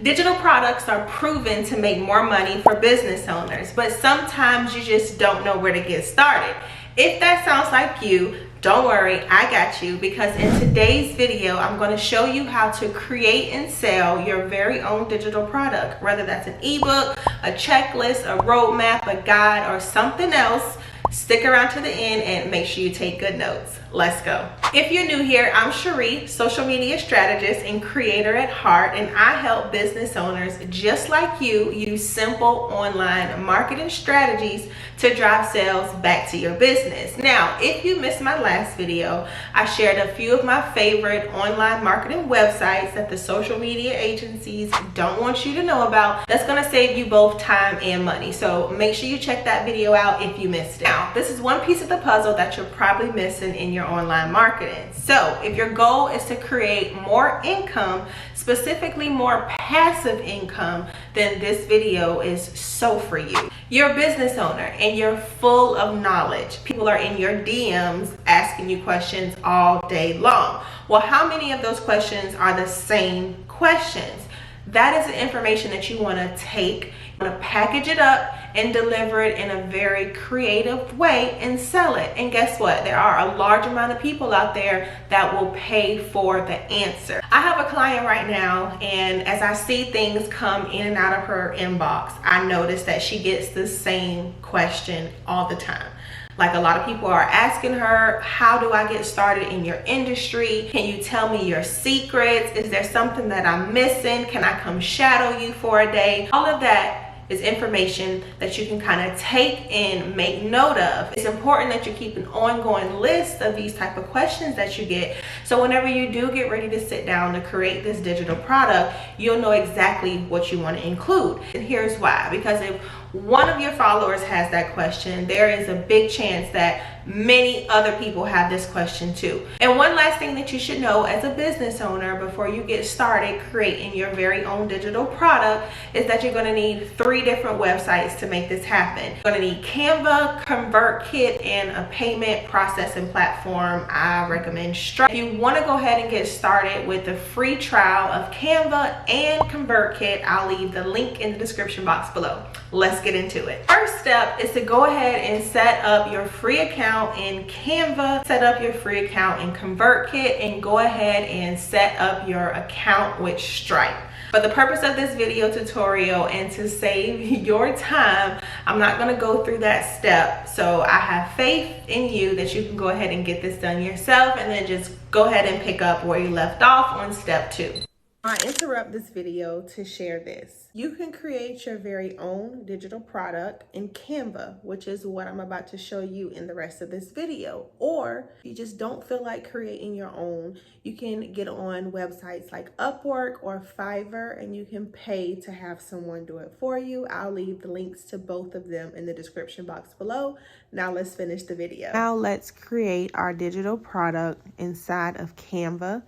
Digital products are proven to make more money for business owners, but sometimes you just don't know where to get started. If that sounds like you, don't worry, I got you, because in today's video, I'm going to show you how to create and sell your very own digital product, whether that's an ebook, a checklist, a roadmap, a guide, or something else. Stick around to the end and make sure you take good notes. Let's go. If you're new here, I'm Cheri, social media strategist and creator at heart, and I help business owners just like you use simple online marketing strategies to drive sales back to your business. Now, if you missed my last video, I shared a few of my favorite online marketing websites that the social media agencies don't want you to know about. That's going to save you both time and money. So make sure you check that video out if you missed it. Now, this is one piece of the puzzle that you're probably missing in your online marketing. So if your goal is to create more income, specifically more passive income, then this video is so for you. You're a business owner and you're full of knowledge. People are in your DMs asking you questions all day long. Well, how many of those questions are the same questions? That is the information that you want to take, you want to package it up and deliver it in a very creative way and sell it. And guess what? There are a large amount of people out there that will pay for the answer. I have a client right now, and as I see things come in and out of her inbox, I notice that she gets the same question all the time. Like, a lot of people are asking her, how do I get started in your industry? Can you tell me your secrets? Is there something that I'm missing? Can I come shadow you for a day? All of that is information that you can kind of take and make note of. It's important that you keep an ongoing list of these type of questions that you get, so whenever you do get ready to sit down to create this digital product, you'll know exactly what you want to include. And here's why: because if one of your followers has that question, there is a big chance that many other people have this question too. And one last thing that you should know as a business owner before you get started creating your very own digital product is that you're going to need 3 different websites to make this happen. You're going to need Canva, ConvertKit, and a payment processing platform. I recommend Xtra. If you want to go ahead and get started with the free trial of Canva and ConvertKit, I'll leave the link in the description box below. Let's get into it. First step is to go ahead and set up your free account in Canva, set up your free account in ConvertKit, and go ahead and set up your account with Stripe. For the purpose of this video tutorial and to save your time, I'm not going to go through that step. So I have faith in you that you can go ahead and get this done yourself, and then just go ahead and pick up where you left off on step 2. I interrupt this video to share this. You can create your very own digital product in Canva, which is what I'm about to show you in the rest of this video. Or if you just don't feel like creating your own, you can get on websites like Upwork or Fiverr, and you can pay to have someone do it for you. I'll leave the links to both of them in the description box below. Now let's finish the video. Now let's create our digital product inside of Canva.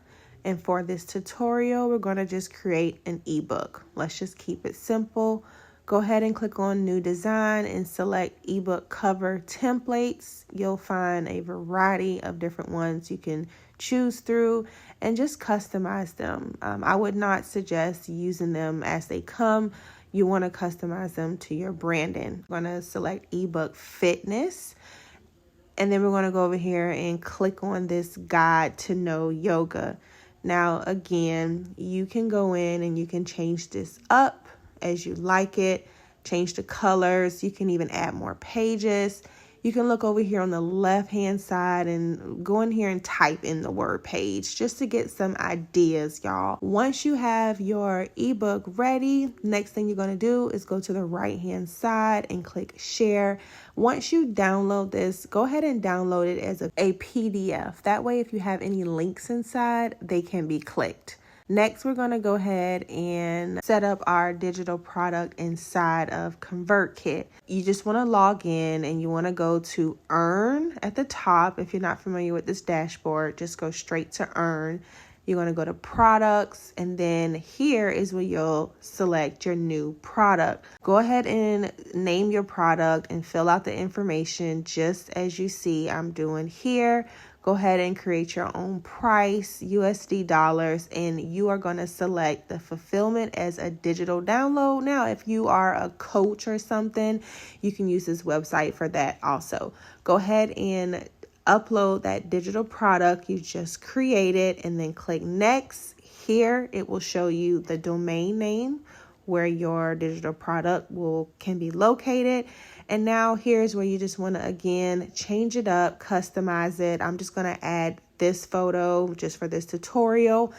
And for this tutorial, we're going to just create an ebook. Let's just keep it simple. Go ahead and click on New Design and select Ebook Cover Templates. You'll find a variety of different ones you can choose through and just customize them. I would not suggest using them as they come. You want to customize them to your branding. I'm going to select Ebook Fitness. And then we're going to go over here and click on this Guide to Know Yoga. Now, again, you can go in and you can change this up as you like it, change the colors. You can even add more pages. You can look over here on the left-hand side and go in here and type in the word page just to get some ideas, y'all. Once you have your ebook ready, next thing you're going to do is go to the right-hand side and click share. Once you download this, go ahead and download it as a PDF. That way, if you have any links inside, they can be clicked. Next, we're going to go ahead and set up our digital product inside of ConvertKit. You just want to log in and you want to go to Earn at the top. If you're not familiar with this dashboard, just go straight to Earn. You're going to go to Products, and then here is where you'll select your new product. Go ahead and name your product and fill out the information just as you see I'm doing here. Go ahead and create your own price, USD dollars, and you are going to select the fulfillment as a digital download. Now, if you are a coach or something, you can use this website for that also. Go ahead and upload that digital product you just created and then click next. Here, it will show you the domain name where your digital product can be located. And now here's where you just want to, again, change it up, customize it. I'm just going to add this photo just for this tutorial.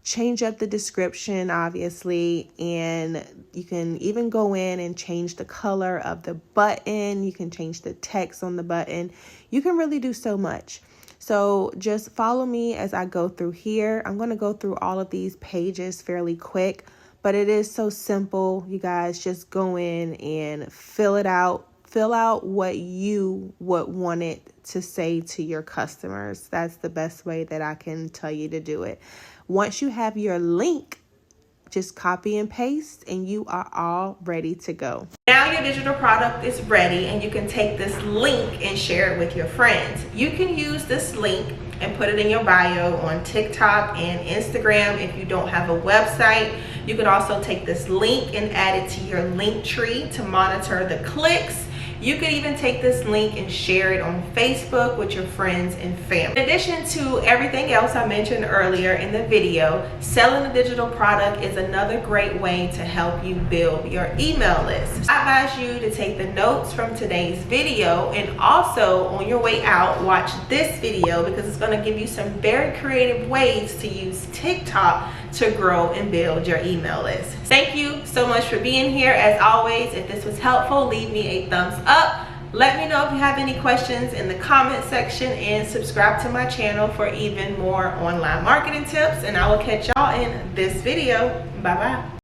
Change up the description, obviously, and you can even go in and change the color of the button. You can change the text on the button. You can really do so much. So just follow me as I go through here. I'm going to go through all of these pages fairly quick, but it is so simple. You guys just go in and fill it out. Fill out what you would want it to say to your customers. That's the best way that I can tell you to do it. Once you have your link, just copy and paste and you are all ready to go. Now your digital product is ready and you can take this link and share it with your friends. You can use this link and put it in your bio on TikTok and Instagram if you don't have a website. You could also take this link and add it to your link tree to monitor the clicks. You could even take this link and share it on Facebook with your friends and family. In addition to everything else I mentioned earlier in the video, selling a digital product is another great way to help you build your email list. I advise you to take the notes from today's video and also on your way out, watch this video because it's going to give you some very creative ways to use TikTok to grow and build your email list. Thank you so much for being here. As always, if this was helpful, leave me a thumbs up. Let me know if you have any questions in the comment section and subscribe to my channel for even more online marketing tips. And I will catch y'all in this video. Bye-bye.